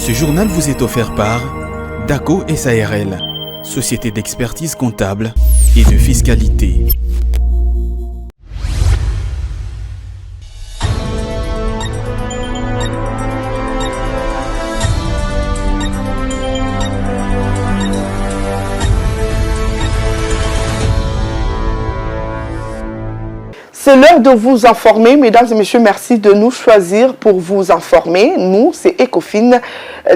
Ce journal vous est offert par DACO SARL, société d'expertise comptable et de fiscalité. C'est l'heure de vous informer, mesdames et messieurs, merci de nous choisir pour vous informer. Nous, c'est Ecofin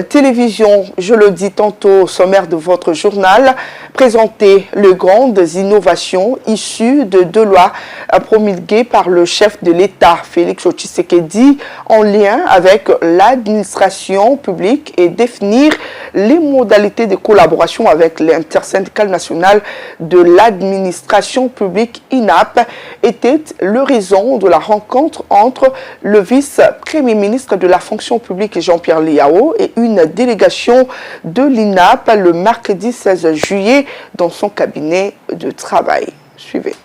Télévision, je le dis tantôt au sommaire de votre journal, présenter les grandes innovations issues de deux lois promulguées par le chef de l'État, Félix Tshisekedi, en lien avec l'administration publique et définir les modalités de collaboration avec l'intersyndicale nationale de l'administration publique INAP était l'horizon de la rencontre entre le vice-premier ministre de la fonction publique Jean-Pierre Liao et une délégation de l'INAP le mercredi 16 juillet dans son cabinet de travail. Suivez.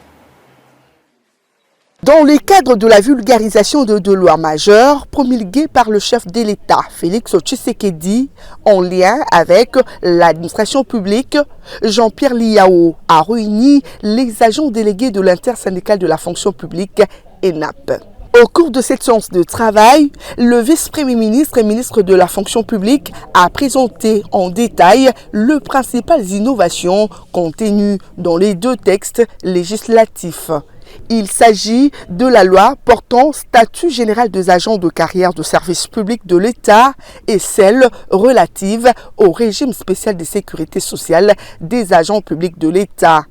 Dans le cadre de la vulgarisation de deux lois majeures promulguées par le chef de l'État, Félix Tshisekedi, en lien avec l'administration publique, Jean-Pierre Liao a réuni les agents délégués de l'intersyndicale de la fonction publique, ENAP. Au cours de cette séance de travail, le vice-premier ministre et ministre de la fonction publique a présenté en détail les principales innovations contenues dans les deux textes législatifs. Il s'agit de la loi portant statut général des agents de carrière de service public de l'État et celle relative au régime spécial de sécurité sociale des agents publics de l'État.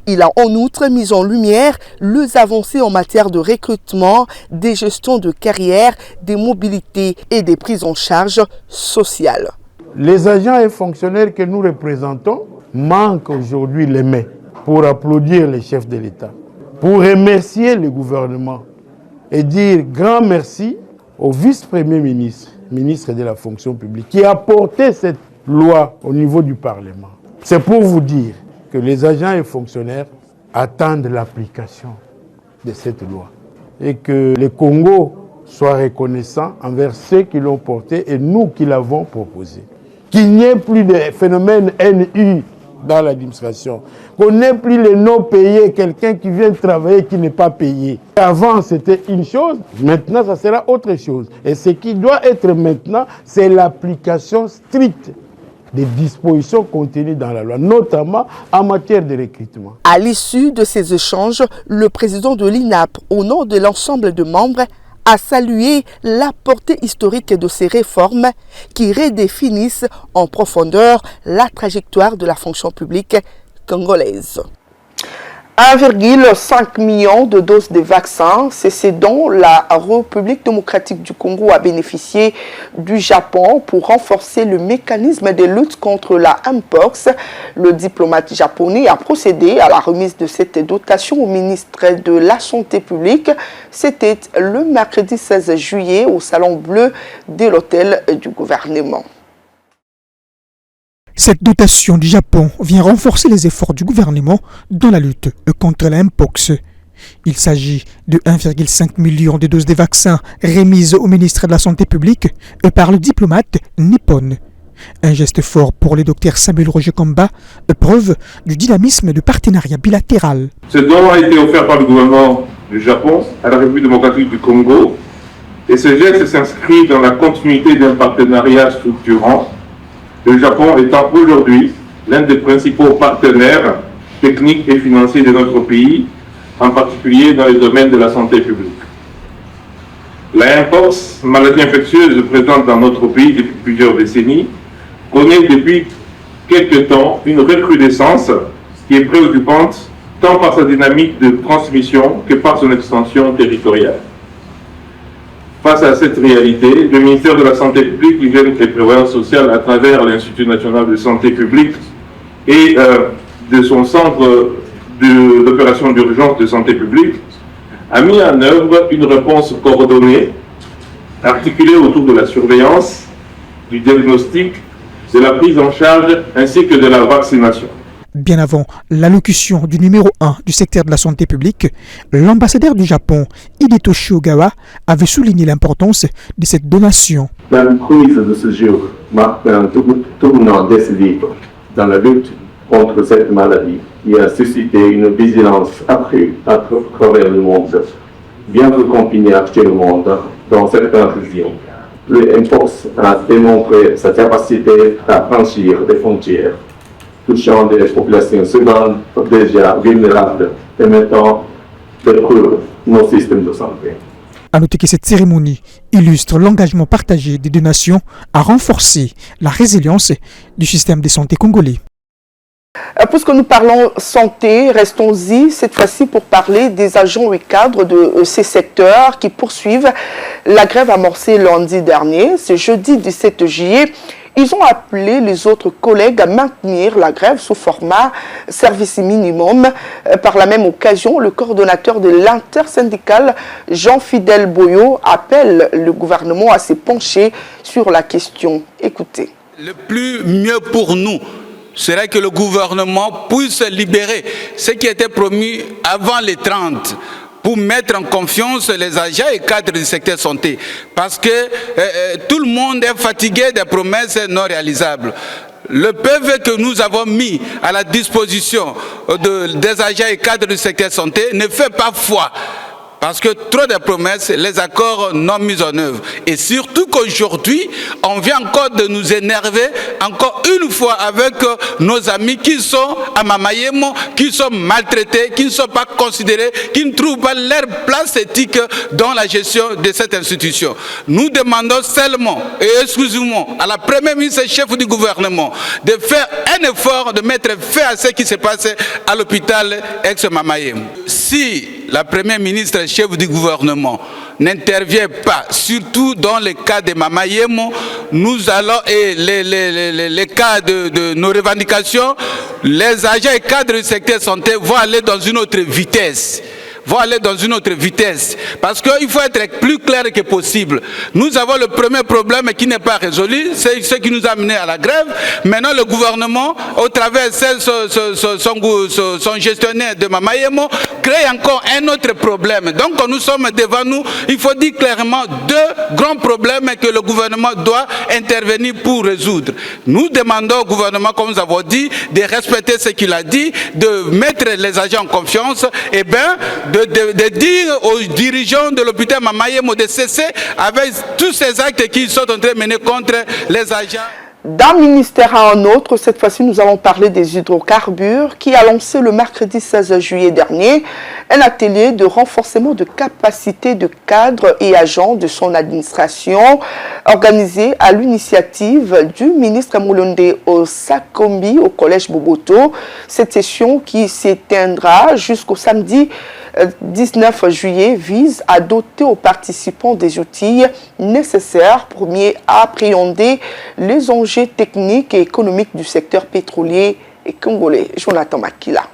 Il a en outre mis en lumière les avancées en matière de recrutement, des gestions de carrière, des mobilités et des prises en charge sociales. Les agents et fonctionnaires que nous représentons manquent aujourd'hui les mains pour applaudir les chefs de l'État, pour remercier le gouvernement et dire grand merci au vice-premier ministre, ministre de la fonction publique, qui a porté cette loi au niveau du Parlement. C'est pour vous dire que les agents et fonctionnaires attendent l'application de cette loi et que le Congo soit reconnaissant envers ceux qui l'ont porté et nous qui l'avons proposé. Qu'il n'y ait plus de phénomène NU dans l'administration, qu'on n'ait plus les non payés, quelqu'un qui vient travailler qui n'est pas payé. Avant c'était une chose, maintenant ça sera autre chose. Et ce qui doit être maintenant, c'est l'application stricte des dispositions contenues dans la loi, notamment en matière de recrutement. À l'issue de ces échanges, le président de l'INAP, au nom de l'ensemble des membres, a salué la portée historique de ces réformes qui redéfinissent en profondeur la trajectoire de la fonction publique congolaise. 1,5 million de doses de vaccins, c'est ce dont la République démocratique du Congo a bénéficié du Japon pour renforcer le mécanisme de lutte contre la Mpox. Le diplomate japonais a procédé à la remise de cette dotation au ministre de la Santé publique. C'était le mercredi 16 juillet au Salon Bleu de l'hôtel du gouvernement. Cette dotation du Japon vient renforcer les efforts du gouvernement dans la lutte contre la Mpox. Il s'agit de 1,5 million de doses de vaccins remises au ministre de la Santé publique par le diplomate nippon. Un geste fort pour le docteur Samuel Roger Kamba, preuve du dynamisme de partenariat bilatéral. Ce don a été offert par le gouvernement du Japon à la République démocratique du Congo et ce geste s'inscrit dans la continuité d'un partenariat structurant, le Japon étant aujourd'hui l'un des principaux partenaires techniques et financiers de notre pays, en particulier dans le domaine de la santé publique. La Mpox, maladie infectieuse présente dans notre pays depuis plusieurs décennies, connaît depuis quelque temps une recrudescence qui est préoccupante tant par sa dynamique de transmission que par son extension territoriale. Face à cette réalité, le ministère de la Santé publique, l'Hygiène et la Prévoyance sociale, à travers l'Institut national de santé publique et de son centre d'opération d'urgence de santé publique, a mis en œuvre une réponse coordonnée, articulée autour de la surveillance, du diagnostic, de la prise en charge ainsi que de la vaccination. Bien avant l'allocution du numéro 1 du secteur de la santé publique, l'ambassadeur du Japon, Hidetoshi Ogawa, avait souligné l'importance de cette donation. La prise de ce jour marque un tournant décisif dans la lutte contre cette maladie qui a suscité une vigilance accrue à travers le monde, bien que confiné actuellement dans certaines régions. Le Mpox a démontré sa capacité à franchir des frontières, touchant des populations souvent déjà vulnérables, permettant de détruire nos systèmes de santé. À noter que cette cérémonie illustre l'engagement partagé des deux nations à renforcer la résilience du système de santé congolais. Puisque nous parlons santé, restons-y cette fois-ci pour parler des agents et cadres de ces secteurs qui poursuivent la grève amorcée lundi dernier. Ce jeudi 17 juillet, ils ont appelé les autres collègues à maintenir la grève sous format service minimum. Par la même occasion, le coordonnateur de l'intersyndicale, Jean-Fidèle Boyo, appelle le gouvernement à se pencher sur la question. Écoutez. Le plus mieux pour nous serait que le gouvernement puisse libérer ce qui était promis avant les 30 pour mettre en confiance les agents et cadres du secteur santé. Parce que tout le monde est fatigué des promesses non réalisables. Le PV que nous avons mis à la disposition des agents et cadres du secteur santé ne fait pas foi. Parce que trop de promesses, les accords non mis en œuvre. Et surtout qu'aujourd'hui, on vient encore de nous énerver encore une fois avec nos amis qui sont à Mamayemo, qui sont maltraités, qui ne sont pas considérés, qui ne trouvent pas leur place éthique dans la gestion de cette institution. Nous demandons seulement et exclusivement à la première ministre et chef du gouvernement de faire un effort de mettre fin à ce qui se passe à l'hôpital ex-Mamayemo. Si la première ministre et chef du gouvernement n'intervient pas, surtout dans le cas de Mamayemo, nous allons, et les cas de nos revendications, les agents et cadres du secteur santé vont aller dans une autre vitesse. Parce qu'il faut être plus clair que possible. Nous avons le premier problème qui n'est pas résolu, c'est ce qui nous a mené à la grève. Maintenant, le gouvernement, au travers de son gestionnaire de Mamayemo, crée encore un autre problème. Donc, nous sommes devant nous, il faut dire clairement deux grands problèmes que le gouvernement doit intervenir pour résoudre. Nous demandons au gouvernement, comme nous avons dit, de respecter ce qu'il a dit, de mettre les agents en confiance, et bien, de dire aux dirigeants de l'hôpital Mamayemo de cesser avec tous ces actes qui sont en train de mener contre les agents. D'un ministère à un autre, cette fois-ci, nous allons parler des hydrocarbures qui a lancé le mercredi 16 juillet dernier un atelier de renforcement de capacité de cadres et agents de son administration organisé à l'initiative du ministre Moulonde Osakombi au collège Boboto. Cette session qui s'éteindra jusqu'au samedi 19 juillet vise à doter aux participants des outils nécessaires pour mieux appréhender les enjeux techniques et économiques du secteur pétrolier et congolais. Jonathan Makila.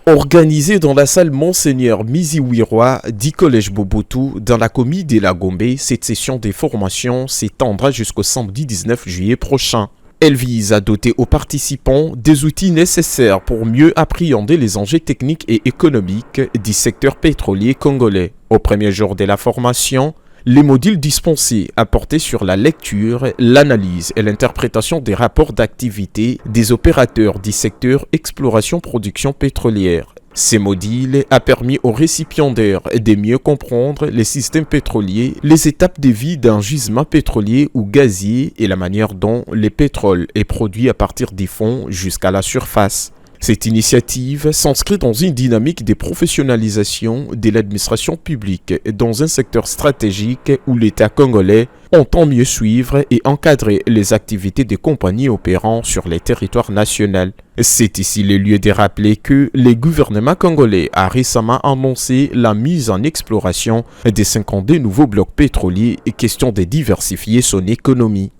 Organisé dans la salle Monseigneur Miziwiroa du collège Boboto dans la commune de la Gombe, cette session des formations s'étendra jusqu'au samedi 19 juillet prochain. Elle vise à doter aux participants des outils nécessaires pour mieux appréhender les enjeux techniques et économiques du secteur pétrolier congolais. Au premier jour de la formation, les modules dispensés portaient sur la lecture, l'analyse et l'interprétation des rapports d'activité des opérateurs du secteur exploration-production pétrolière. Ces modules ont permis aux récipiendaires de mieux comprendre les systèmes pétroliers, les étapes de vie d'un gisement pétrolier ou gazier et la manière dont le pétrole est produit à partir des fonds jusqu'à la surface. Cette initiative s'inscrit dans une dynamique de professionnalisation de l'administration publique dans un secteur stratégique où l'État congolais entend mieux suivre et encadrer les activités des compagnies opérant sur les territoires nationaux. C'est ici le lieu de rappeler que le gouvernement congolais a récemment annoncé la mise en exploration de 52 nouveaux blocs pétroliers et question de diversifier son économie.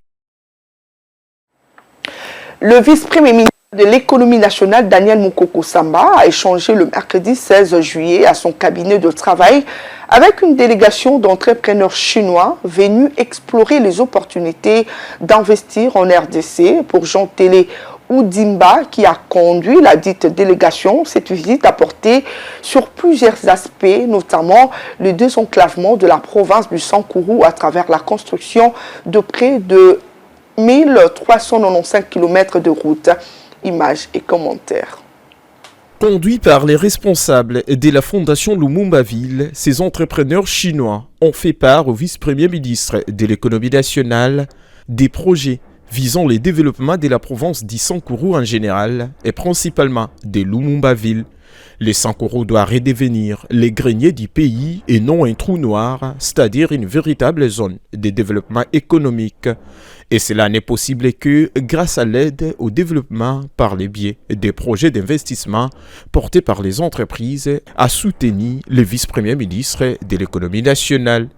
Le vice-premier ministre de l'économie nationale, Daniel Moukoko Samba, a échangé le mercredi 16 juillet à son cabinet de travail avec une délégation d'entrepreneurs chinois venus explorer les opportunités d'investir en RDC. Pour Jean Télé Oudimba, qui a conduit la dite délégation. Cette visite a porté sur plusieurs aspects, notamment le désenclavement de la province du Sankourou à travers la construction de près de 1395 km de routes. Images et commentaires. Conduits par les responsables de la fondation Lumumba-Ville, ces entrepreneurs chinois ont fait part au vice-premier ministre de l'économie nationale des projets visant le développement de la province du Sankourou en général et principalement de Lumumba-Ville. Le Sankourou doit redevenir le grenier du pays et non un trou noir, c'est-à-dire une véritable zone de développement économique. Et cela n'est possible que grâce à l'aide au développement par le biais des projets d'investissement portés par les entreprises, a soutenu le vice-premier ministre de l'économie nationale.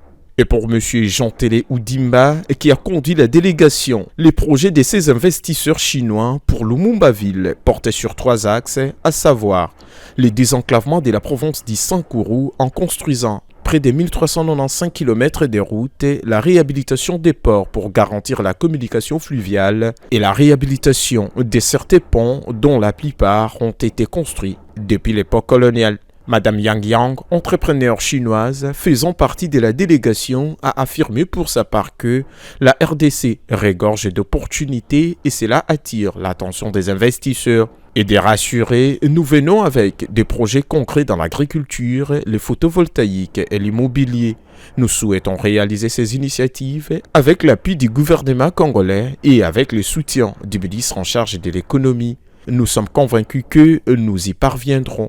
Et pour M. Jean-Télé Oudimba, qui a conduit la délégation, les projets de ces investisseurs chinois pour Lumumba-Ville portaient sur 3 axes, à savoir le désenclavement de la province du Sankourou en construisant près de 1395 km de routes, la réhabilitation des ports pour garantir la communication fluviale et la réhabilitation de certains ponts dont la plupart ont été construits depuis l'époque coloniale. Madame Yang Yang, entrepreneure chinoise faisant partie de la délégation, a affirmé pour sa part que la RDC regorge d'opportunités et cela attire l'attention des investisseurs. Et de rassurer, nous venons avec des projets concrets dans l'agriculture, le photovoltaïque et l'immobilier. Nous souhaitons réaliser ces initiatives avec l'appui du gouvernement congolais et avec le soutien du ministre en charge de l'économie. Nous sommes convaincus que nous y parviendrons.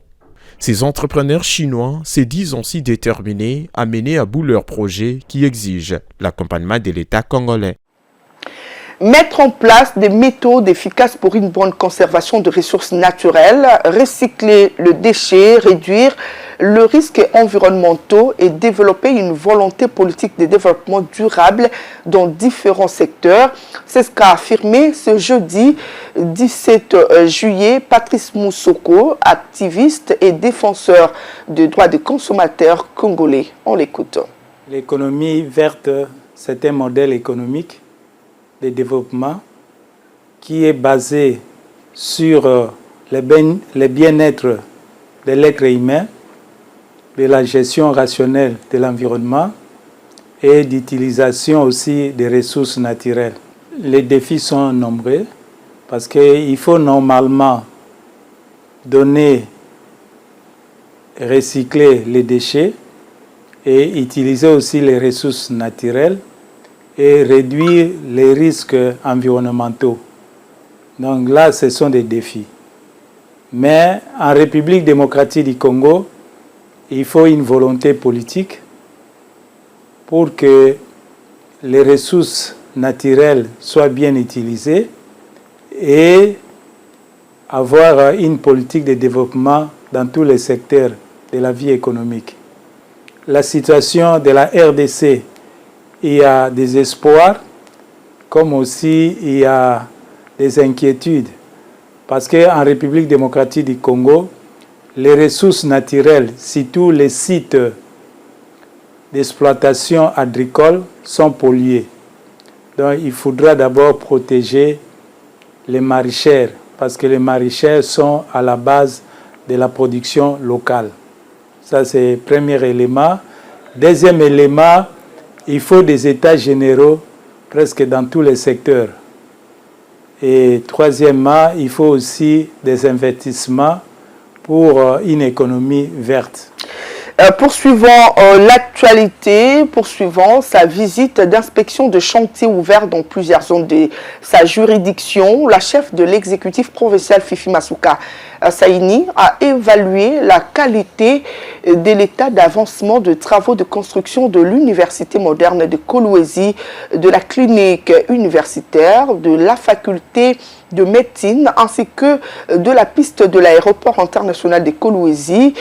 Ces entrepreneurs chinois se disent aussi déterminés à mener à bout leurs projets qui exigent l'accompagnement de l'État congolais. Mettre en place des méthodes efficaces pour une bonne conservation de ressources naturelles, recycler le déchet, réduire le risque environnementaux et développer une volonté politique de développement durable dans différents secteurs. C'est ce qu'a affirmé ce jeudi 17 juillet Patrice Moussoko, activiste et défenseur des droits des consommateurs congolais. On l'écoute. L'économie verte, c'est un modèle économique de développement qui est basé sur le bien-être de l'être humain, de la gestion rationnelle de l'environnement et d'utilisation aussi des ressources naturelles. Les défis sont nombreux parce qu'il faut normalement recycler les déchets et utiliser aussi les ressources naturelles et réduire les risques environnementaux. Donc là, ce sont des défis. Mais en République démocratique du Congo, il faut une volonté politique pour que les ressources naturelles soient bien utilisées et avoir une politique de développement dans tous les secteurs de la vie économique. La situation de la RDC, il y a des espoirs, comme aussi il y a des inquiétudes. Parce qu'en République démocratique du Congo, les ressources naturelles, surtout les sites d'exploitation agricole, sont pollués. Donc il faudra d'abord protéger les maraîchers, parce que les maraîchers sont à la base de la production locale. Ça, c'est le premier élément. Deuxième élément, il faut des états généraux presque dans tous les secteurs. Et troisièmement, il faut aussi des investissements pour une économie verte. Poursuivant l'actualité, poursuivant sa visite d'inspection de chantier ouvert dans plusieurs zones de sa juridiction, la chef de l'exécutif provincial Fifi Masuka Saini a évalué la qualité de l'état d'avancement de travaux de construction de l'université moderne de Kolwezi, de la clinique universitaire, de la faculté de médecine ainsi que de la piste de l'aéroport international de Kolwezi.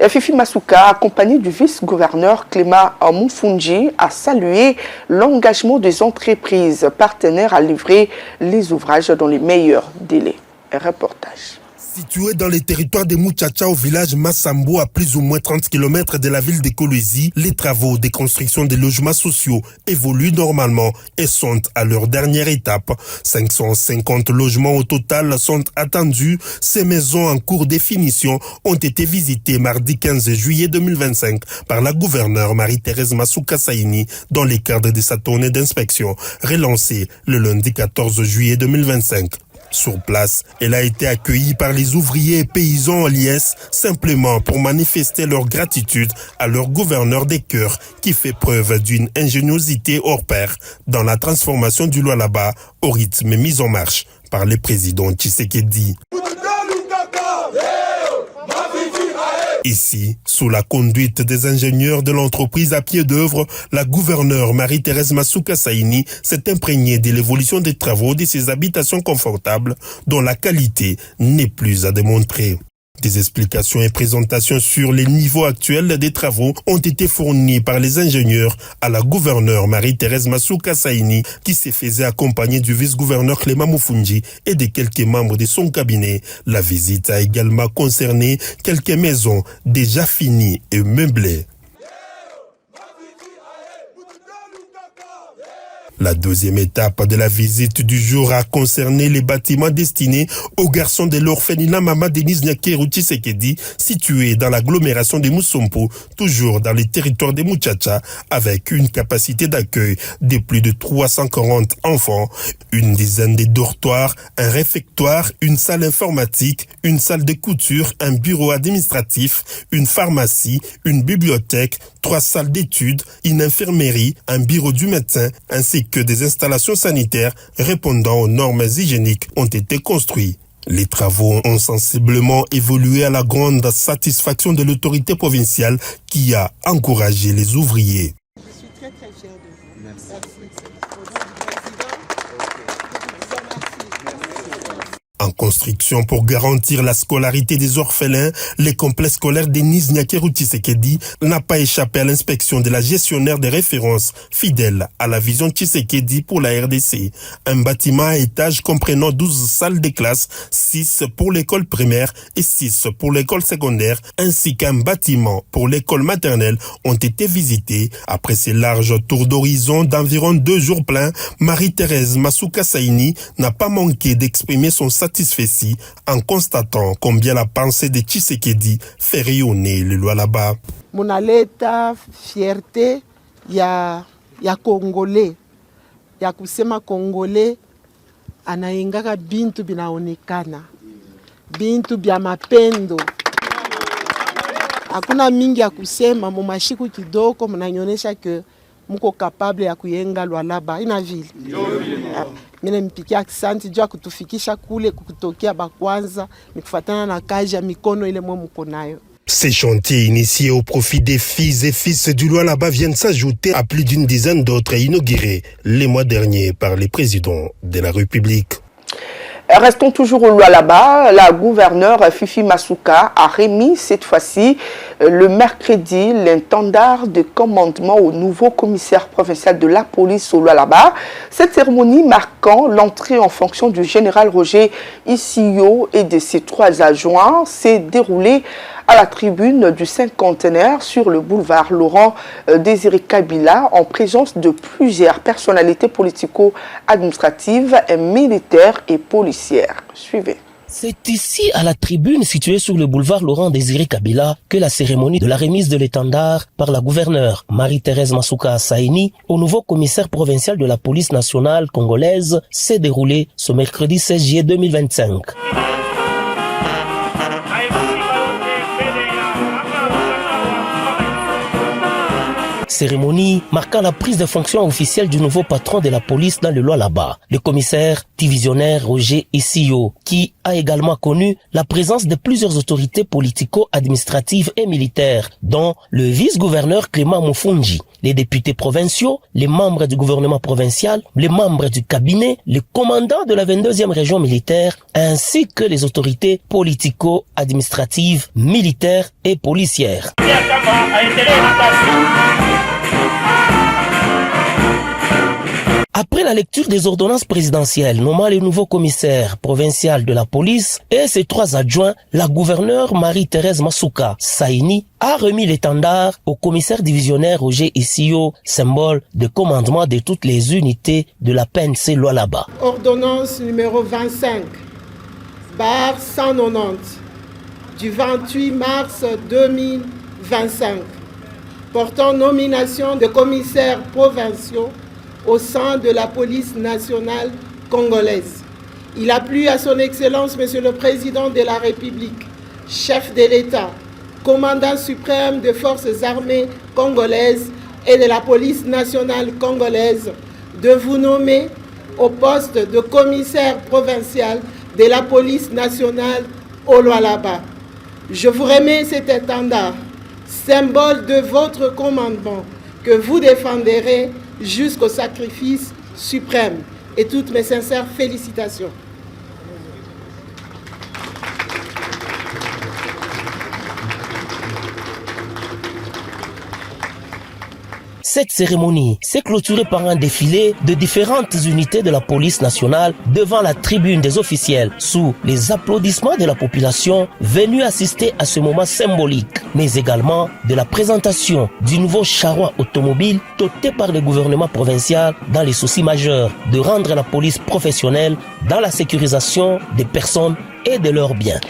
Fifi Masuka, accompagné du vice-gouverneur Clément Moufunji, a salué l'engagement des entreprises partenaires à livrer les ouvrages dans les meilleurs délais. Un reportage. Situé dans les territoires de Muchacha au village Massambo à plus ou moins 30 km de la ville de Kolwezi, les travaux de construction des logements sociaux évoluent normalement et sont à leur dernière étape. 550 logements au total sont attendus. Ces maisons en cours de finition ont été visitées mardi 15 juillet 2025 par la gouverneure Marie-Thérèse Masuka Saini dans le cadre de sa tournée d'inspection relancée le lundi 14 juillet 2025. Sur place, elle a été accueillie par les ouvriers et paysans en liesse simplement pour manifester leur gratitude à leur gouverneur des cœurs qui fait preuve d'une ingéniosité hors pair dans la transformation du Lualaba au rythme mis en marche par le président Tshisekedi. Ici, sous la conduite des ingénieurs de l'entreprise à pied d'œuvre, la gouverneure Marie-Thérèse Masuka Saini s'est imprégnée de l'évolution des travaux de ces habitations confortables dont la qualité n'est plus à démontrer. Des explications et présentations sur les niveaux actuels des travaux ont été fournies par les ingénieurs à la gouverneure Marie-Thérèse Masuka Saini qui se faisait accompagner du vice-gouverneur Clément Mufunji et de quelques membres de son cabinet. La visite a également concerné quelques maisons déjà finies et meublées. La deuxième étape de la visite du jour a concerné les bâtiments destinés aux garçons de l'orphelinat Mama Denise Nyakeru Tshisekedi, situé dans l'agglomération de Musompo, toujours dans les territoires de Muchacha, avec une capacité d'accueil de plus de 340 enfants, une dizaine de dortoirs, un réfectoire, une salle informatique, une salle de couture, un bureau administratif, une pharmacie, une bibliothèque, 3 salles d'études, une infirmerie, un bureau du médecin, ainsi que des installations sanitaires répondant aux normes hygiéniques ont été construits. Les travaux ont sensiblement évolué à la grande satisfaction de l'autorité provinciale qui a encouragé les ouvriers. Je suis très fière de vous. Merci. En construction pour garantir la scolarité des orphelins, le complexe scolaire Denise Nyakeru Tshisekedi n'a pas échappé à l'inspection de la gestionnaire des références fidèle à la vision Tshisekedi pour la RDC. Un bâtiment à étage comprenant 12 salles de classe, 6 pour l'école primaire et 6 pour l'école secondaire, ainsi qu'un bâtiment pour l'école maternelle ont été visités. Après ces larges tours d'horizon d'environ 2 jours pleins, Marie-Thérèse Masuka Saini n'a pas manqué d'exprimer son satisfaction en constatant combien la pensée de Tshisekedi fait rayonner le Lualaba. Munaleta fierté ya Congolais, ya kusema Congolais anaingaka bintu binaonekana, bintu bya mapendo. Hakuna mingi ya kusema, mumashiku kidogo mnanyonyesha ke muko capable ya kuyenga Lualaba ina vile. Mimi mpikia asante jua kutufikisha kule kutokea bakwanza nikufatana na kazi ya mikono ile mwe mko nayo. Ces chantiers initiés au profit des filles et fils du Lualaba viennent s'ajouter à plus d'une dizaine d'autres inaugurés les mois derniers par les présidents de la République. Restons toujours au Lualaba. La gouverneure Fifi Masuka a remis cette fois-ci le mercredi l'intendard de commandement au nouveau commissaire provincial de la police au Lualaba. Cette cérémonie marquant l'entrée en fonction du général Roger Isio et de ses 3 adjoints s'est déroulée à la tribune du cinquantenaire sur le boulevard Laurent Désiré Kabila en présence de plusieurs personnalités politico-administratives, militaires et policières. Suivez. C'est ici, à la tribune située sur le boulevard Laurent Désiré Kabila, que la cérémonie de la remise de l'étendard par la gouverneure Marie-Thérèse Masuka Saini au nouveau commissaire provincial de la police nationale congolaise s'est déroulée ce mercredi 16 juillet 2025. Cérémonie marquant la prise de fonction officielle du nouveau patron de la police dans le Lualaba, le commissaire divisionnaire Roger Isio, qui a également connu la présence de plusieurs autorités politico-administratives et militaires, dont le vice-gouverneur Clément Mufunji, les députés provinciaux, les membres du gouvernement provincial, les membres du cabinet, le commandant de la 22e région militaire, ainsi que les autorités politico-administratives, militaires et policières. Après la lecture des ordonnances présidentielles nommant le nouveau commissaire provincial de la police et ses 3 adjoints, la gouverneure Marie-Thérèse Masuka Saini a remis l'étendard au commissaire divisionnaire Roger Issio, symbole de commandement de toutes les unités de la PNC Lualaba. Ordonnance numéro 25, barre 190, du 28 mars 2025, portant nomination de commissaires provinciaux au sein de la police nationale congolaise. Il a plu à son Excellence, Monsieur le Président de la République, chef de l'État, commandant suprême des forces armées congolaises et de la police nationale congolaise, de vous nommer au poste de commissaire provincial de la police nationale au Lualaba. Je vous remets cet étendard, symbole de votre commandement, que vous défendrez jusqu'au sacrifice suprême. Et toutes mes sincères félicitations. Cette cérémonie s'est clôturée par un défilé de différentes unités de la police nationale devant la tribune des officiels, sous les applaudissements de la population venue assister à ce moment symbolique, mais également de la présentation du nouveau charroi automobile doté par le gouvernement provincial dans les soucis majeurs de rendre la police professionnelle dans la sécurisation des personnes et de leurs biens.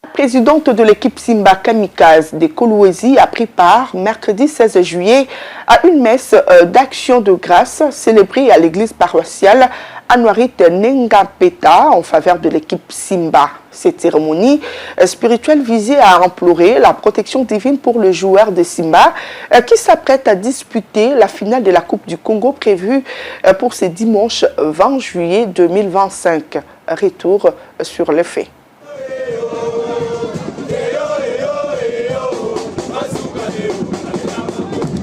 La présidente de l'équipe Simba Kamikaze de Kolwezi a pris part mercredi 16 juillet à une messe d'action de grâce célébrée à l'église paroissiale Anwarit Nengapeta en faveur de l'équipe Simba. Cette cérémonie spirituelle visait à implorer la protection divine pour le joueur de Simba qui s'apprête à disputer la finale de la Coupe du Congo prévue pour ce dimanche 20 juillet 2025. Retour sur le fait.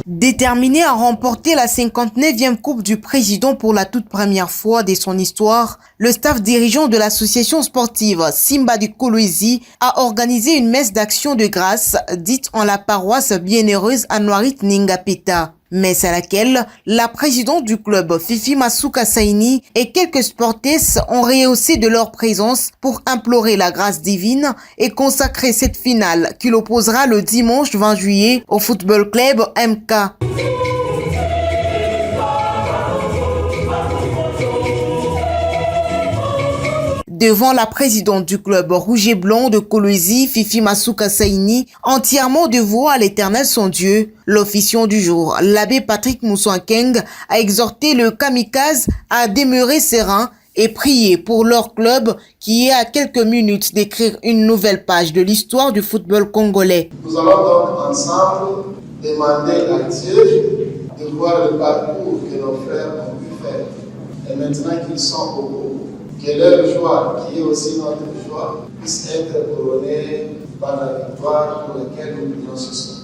Déterminé à remporter la 59e Coupe du Président pour la toute première fois de son histoire, le staff dirigeant de l'association sportive Simba du Kolwezi a organisé une messe d'action de grâce dite en la paroisse bienheureuse Anwarit Nengapeta. Messe à laquelle la présidente du club Fifi Masuka Saini et quelques sportifs ont rehaussé de leur présence pour implorer la grâce divine et consacrer cette finale qui l'opposera le dimanche 20 juillet au football club MK. Devant la présidente du club rouge et blanc de Kolwezi, Fifi Masuka Saini, entièrement dévouée à l'Éternel son Dieu, l'officiant du jour, l'abbé Patrick Moussankeng, a exhorté le kamikaze à demeurer serein et prier pour leur club qui est à quelques minutes d'écrire une nouvelle page de l'histoire du football congolais. Nous allons donc ensemble demander à Dieu de voir le parcours que nos frères ont pu faire. Et maintenant qu'ils sont au bout, que leur joie, qui est aussi notre joie, puisse être couronnée par la victoire pour laquelle nous prions ce soir.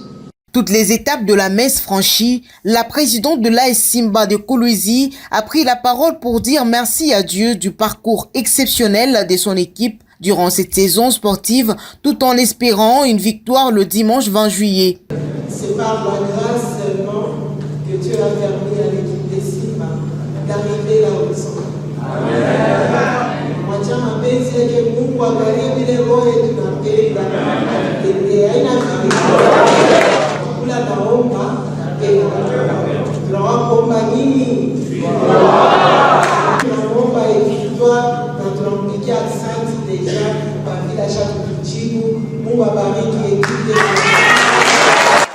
Toutes les étapes de la messe franchies, la présidente de l'AS Simba de Kolwezi a pris la parole pour dire merci à Dieu du parcours exceptionnel de son équipe durant cette saison sportive, tout en espérant une victoire le dimanche 20 juillet. C'est par la grâce seulement que Dieu a permis à l'équipe de Simba d'arriver là où ils sont.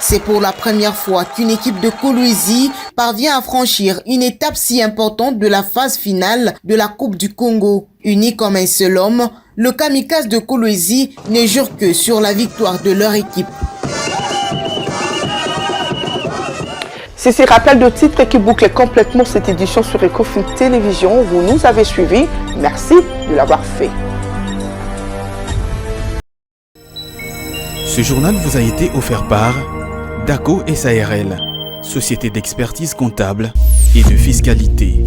C'est pour la première fois qu'une équipe de Kolwezi parvient à franchir une étape si importante de la phase finale de la Coupe du Congo. Unis comme un seul homme, le kamikaze de Kolwezi ne jure que sur la victoire de leur équipe. C'est ces rappels de titres qui bouclent complètement cette édition sur Ecofin Télévision. Vous nous avez suivis. Merci de l'avoir fait. Ce journal vous a été offert par DACO SARL, société d'expertise comptable et de fiscalité.